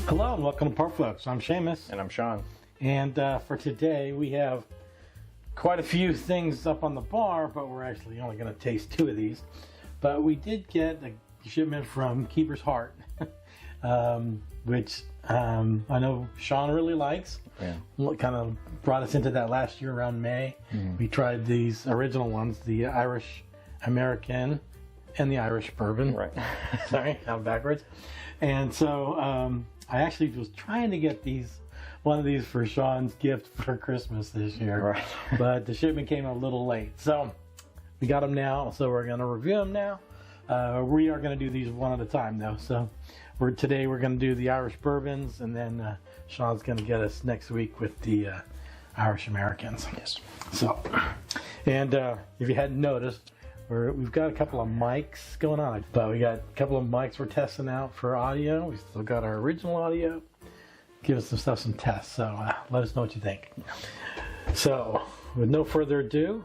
Hello and welcome to Pork Folks. I'm Seamus. And I'm Sean. And for today we have quite a few things up on the bar, but we're actually only going to taste 2 of these. But we did get a shipment from Keeper's Heart, which I know Sean really likes. Yeah. Kind of brought us into that last year around May. We tried these original ones, the Irish American and the Irish Bourbon. Right. Sorry, I'm backwards. And so I actually was trying to get one of these for Sean's gift for Christmas this year. Right. But the shipment came a little late. So we got them now, so we're going to review them now. We are going to do these one at a time, though. So today we're going to do the Irish Bourbons, and then Sean's going to get us next week with the Irish Americans. Yes. So, and if you hadn't noticed, we've got a couple of mics going on, but we got a couple of mics we're testing out for audio. We still got our original audio. Give us some tests. So let us know what you think. So with no further ado,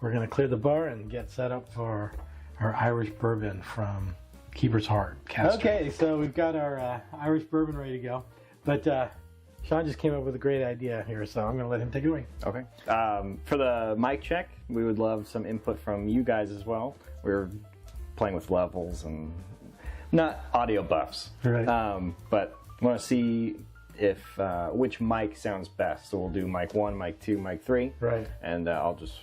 we're going to clear the bar and get set up for our Irish Bourbon from Keeper's Heart. Cask. Okay, so we've got our Irish Bourbon ready to go, but Sean just came up with a great idea here, so I'm going to let him take it away. Okay. For the mic check, we would love some input from you guys as well. We're playing with levels and not audio buffs, Right. but want to see if which mic sounds best. So we'll do mic 1, mic 2, mic 3. Right. And I'll just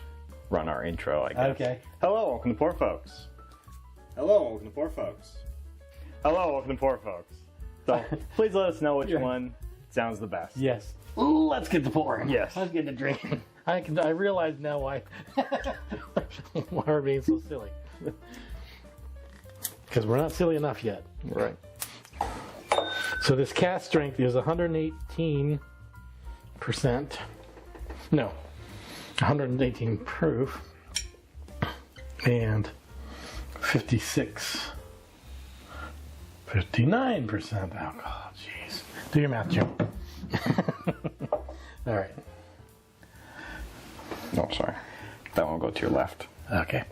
run our intro, I guess. Okay. Hello, welcome to Poor Folks. Hello, welcome to Poor Folks. Hello, welcome to Poor Folks. So please let us know which one sounds the best. Yes. Let's get to pouring. Yes. Let's get to drinking. I realize now why we're being so silly. Because we're not silly enough yet. Right. So this cask strength is 118%. No, 118 proof and 59% alcohol. Jeez. Do your math, Joe. All right. No, sorry. That one will go to your left. Okay.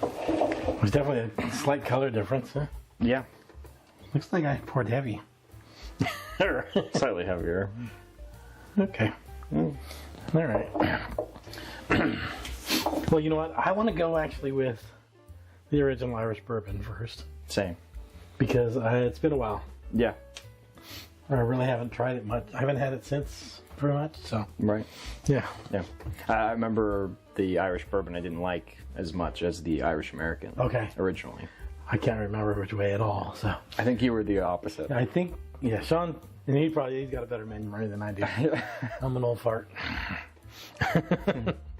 There's definitely a slight color difference, huh? Yeah. Looks like I poured heavy. Slightly heavier. Okay. All right. Well, you know what? I want to go actually with the original Irish Bourbon first. Same. Because it's been a while. Yeah. I really haven't tried it much. I haven't had it since very much, so. Right. Yeah. Yeah. I remember the Irish Bourbon I didn't like as much as the Irish American. Okay. Originally. I can't remember which way at all, so. I think you were the opposite. I think, yeah, Sean, and he's got a better memory than I do. I'm an old fart.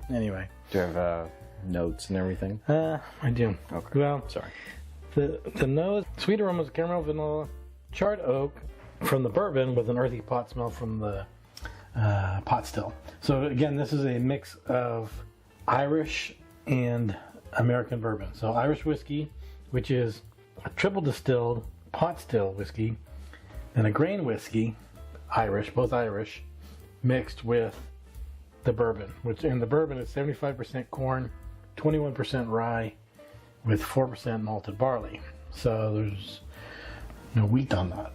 Anyway. Do you have notes and everything? I do. Okay. Well, sorry. The nose, sweet aromas, caramel, vanilla, charred oak from the bourbon with an earthy pot smell from the pot still. So again, this is a mix of Irish and American bourbon. So Irish whiskey, which is a triple distilled pot still whiskey, and a grain whiskey, Irish, both Irish, mixed with the bourbon. And the bourbon is 75% corn, 21% rye, with 4% malted barley. So there's no wheat on that.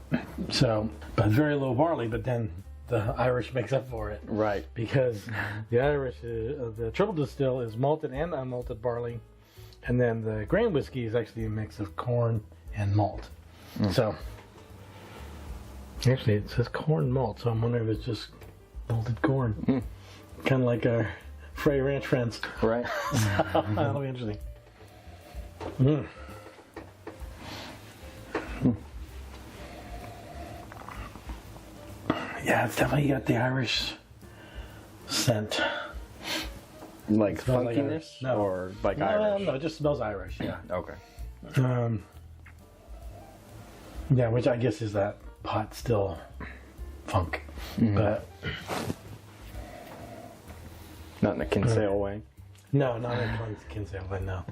So, but it's very low barley, but then the Irish makes up for it. Right. Because the Irish, the triple distill is malted and unmalted barley. And then the grain whiskey is actually a mix of corn and malt. So, actually it says corn malt, so I'm wondering if it's just malted corn. Kind of like our Frey Ranch friends. Right. So, that'll be interesting. Yeah, it's definitely got the Irish scent. Like Smells like funkiness? Irish. No. Or like Irish? No, it just smells Irish, yeah. Okay. Yeah, which I guess is that pot still funk. But not in a Kinsale way? no, not in a Kinsale way, no.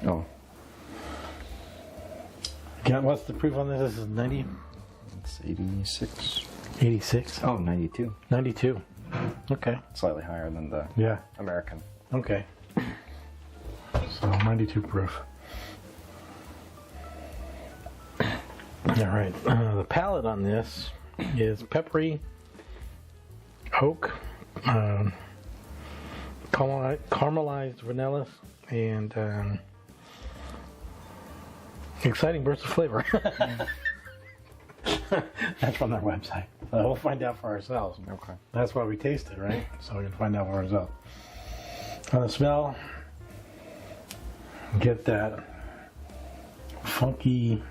Oh. What's the proof on this? This is 90? It's 86. 86? Oh, 92. 92. Okay. Slightly higher than the American. Okay. So 92 proof. All right. The palate on this is peppery, oak, caramelized vanilla, and exciting burst of flavor. That's from their website. So we'll find out for ourselves. Okay. That's why we taste it, right? So we can find out for ourselves. On the smell, get that funky,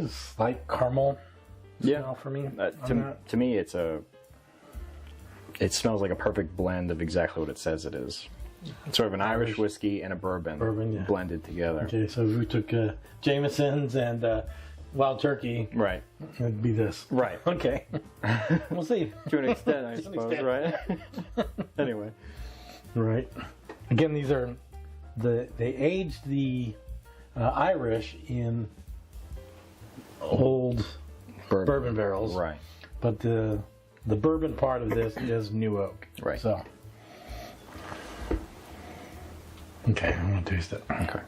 slight caramel smell for me. To me, it smells like a perfect blend of exactly what it says it is. It's sort of an Irish whiskey and a bourbon, blended together. Okay, so if we took Jameson's and Wild Turkey, right, it'd be this. Right. Okay. We'll see. To an extent, I suppose, right? Anyway. Right. Again, these are they aged the Irish in old bourbon barrels, right? But the bourbon part of this is new oak, right? So, okay, I'm gonna taste it. Okay.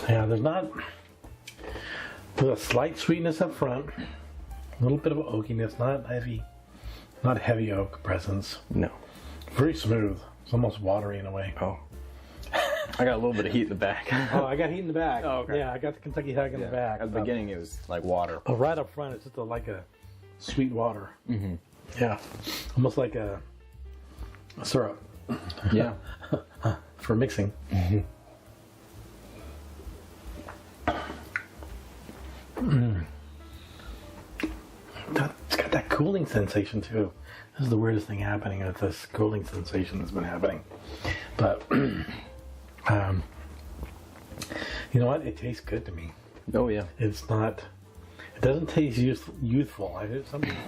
Yeah, there's a slight sweetness up front, a little bit of oakiness, not heavy oak presence. No. Very smooth. It's almost watery in a way. Oh. I got a little bit of heat in the back. Oh, I got heat in the back. Oh, okay. Yeah, I got the Kentucky Hug in the back. At the beginning, it was like water. Oh, right up front, it's just like a sweet water. Mm-hmm. Yeah, almost like a syrup. Yeah. For mixing. Mm-hmm. It's got that cooling sensation too. This is the weirdest thing happening with this cooling sensation that's been happening. But you know what? It tastes good to me. Oh yeah. It's not. It doesn't taste youthful.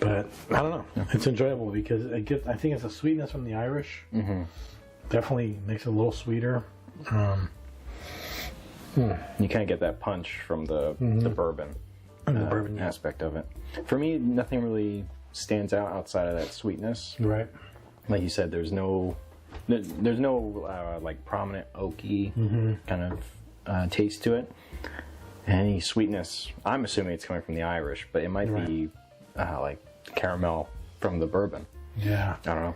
But I don't know. It's enjoyable because I think it's a sweetness from the Irish. Mm-hmm. Definitely makes it a little sweeter. You kind of get that punch from the bourbon, aspect of it. For me, nothing really stands out outside of that sweetness. Right. Like you said, there's no like prominent oaky kind of taste to it. Any sweetness, I'm assuming it's coming from the Irish, but it might be like caramel from the bourbon. Yeah. I don't know.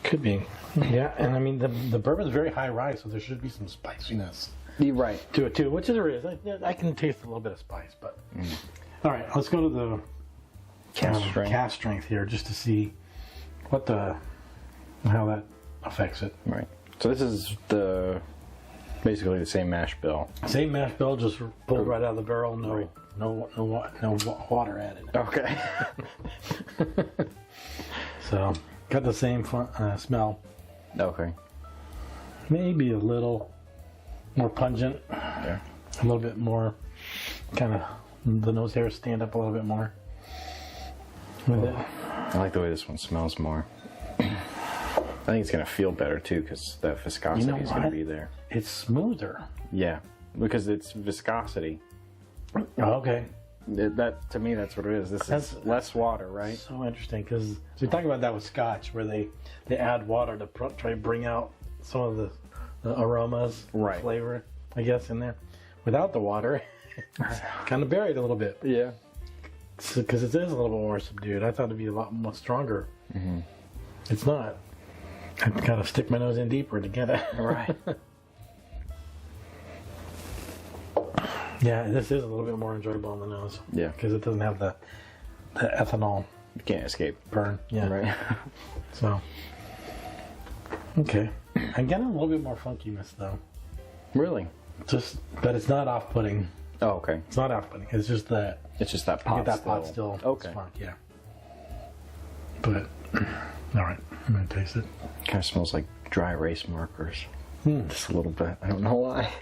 Could be. Yeah, and I mean the bourbon's very high rye, so there should be some spiciness. You're right. To it too, which there is. I can taste a little bit of spice, but all right, let's go to the cask strength here, just to see how that affects it. Right. So this is basically the same mash bill. Same mash bill, just pulled right out of the barrel. No water added. Okay. So got the same smell. Okay. Maybe a little more pungent. Yeah. A little bit more, kind of the nose hairs stand up a little bit more. With it. I like the way this one smells more. I think it's going to feel better too because that viscosity is going to be there. It's smoother. Yeah, because it's viscosity. Oh, okay. That to me, that's what it is. This is less water, right? So interesting because we talk about that with Scotch, where they add water to try to bring out some of the aromas, flavor, I guess, in there. Without the water, it's kind of buried a little bit. Yeah. Because it is a little bit more subdued. I thought it'd be a lot more stronger. Mm-hmm. It's not. I gotta stick my nose in deeper to get it. Right. Yeah, this is a little bit more enjoyable on the nose. Yeah. Because it doesn't have the ethanol. You can't escape. Burn. Yeah. Right. So. Okay. I'm getting a little bit more funkiness though. Really? But it's not off-putting. Oh, okay. It's not off-putting. It's just that. It's just that pot. You get that pot still. Okay. Funk, yeah. But all right, I'm gonna taste it. Kind of smells like dry erase markers. Just a little bit. I don't know why.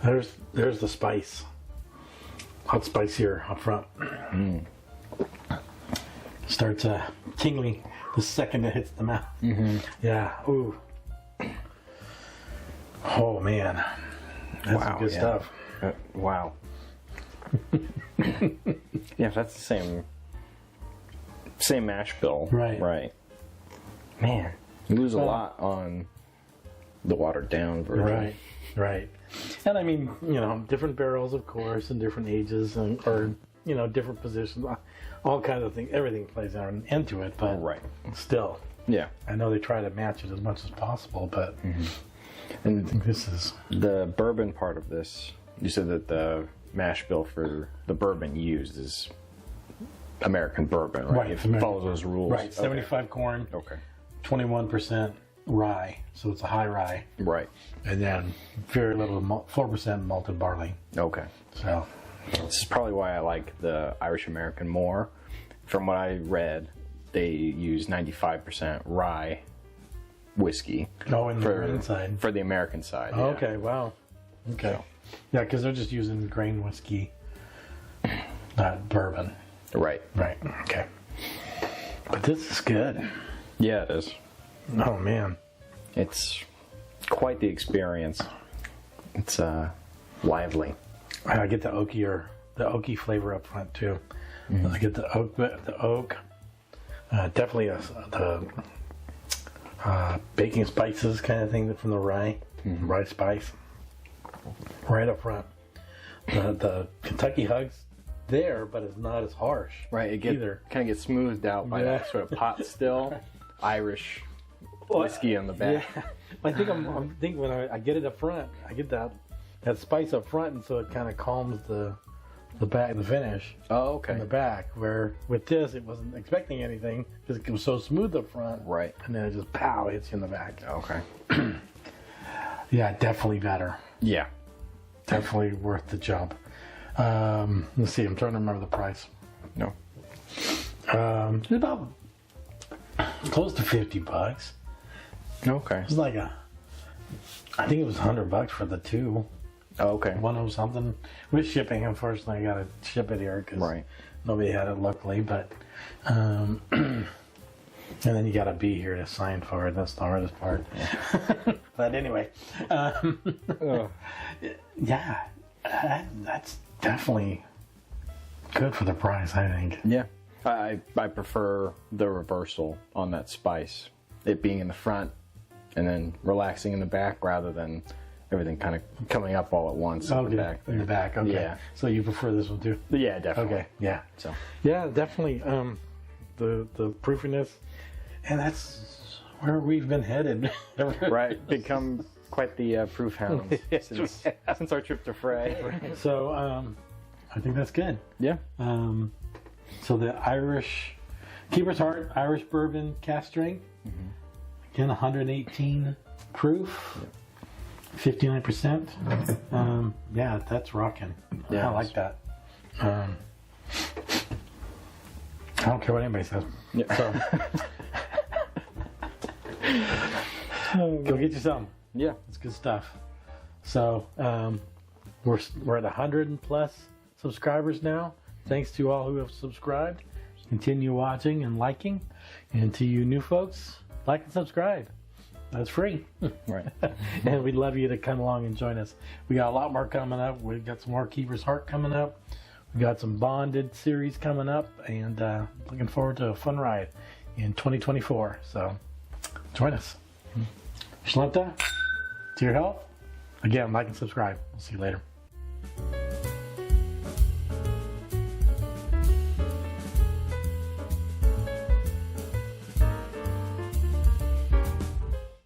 There's the spice. Hot spice here up front. Starts tingling the second it hits the mouth. Yeah. Ooh. Oh man, that's some good stuff. Wow. Yeah, if that's the same Same mash bill. Right. Right. Man, you lose a lot on the watered down version. Right. Right. And I mean, different barrels, of course, and different ages, or different positions, all kinds of things. Everything plays into it, but still, yeah. I know they try to match it as much as possible, but and this is the bourbon part of this. You said that the mash bill for the bourbon used is American bourbon, right? It follows those rules, right? 75 corn, 21% rye, so it's a high rye, right? And then very little 4% malted barley. Okay, so this is probably why I like the Irish American more. From what I read, they use 95% rye whiskey. Oh, in the grain side. For the American side. Oh, okay, wow. Okay. So. Yeah, because they're just using grain whiskey, not bourbon. Right. Right. Okay. But this is good. Yeah, it is. Oh, man. It's quite the experience. It's lively. I get the oaky flavor up front too. I get the oak. Definitely the baking spices kind of thing from the rye, rye spice, right up front. The Kentucky Hug's there, but it's not as harsh. Right, it kind of gets smoothed out by that sort of pot still Irish whiskey on the back. Yeah. I think I'm thinking when I get it up front, I get that spice up front, and so it kind of calms the finish. Oh, okay. In the back, where with this, it wasn't expecting anything because it was so smooth up front. Right. And then it just pow hits you in the back. Okay. Yeah, definitely better. Yeah. Definitely worth the jump. Let's see. I'm trying to remember the price. No. It's about close to $50. Okay. It was like I think it was $100 for the two. Oh, okay. 10 something with shipping. Unfortunately, I got to ship it here because nobody had it, luckily. But and then you got to be here to sign for it. That's the hardest part. But anyway, yeah, that's definitely good for the price, I think. Yeah, I prefer the reversal on that spice. It being in the front and then relaxing in the back rather than everything kind of coming up all at once in the back. In the back, okay. Yeah. So you prefer this one too? Yeah, definitely. Okay, yeah. So. Yeah, definitely. The proofiness, and that's where we've been headed. Right, become quite the proof hounds since our trip to Frey. So I think that's good. Yeah. So the Irish Keeper's Heart Irish Bourbon Cask Strength, again 118 proof. 59%. Yeah, that's rocking. Yeah, I like that. I don't care what anybody says. Yeah. So go get you some. Yeah, it's good stuff. So we're at 100 plus subscribers now. Thanks to all who have subscribed. Continue watching and liking, and to you new folks, like and subscribe. That's free. Right. And we'd love you to come along and join us. We got a lot more coming up. We've got some more Keeper's Heart coming up. We got some Bonded series coming up, and looking forward to a fun ride in 2024. So join us. Shlenta, to your health. Again, like and subscribe. We'll see you later.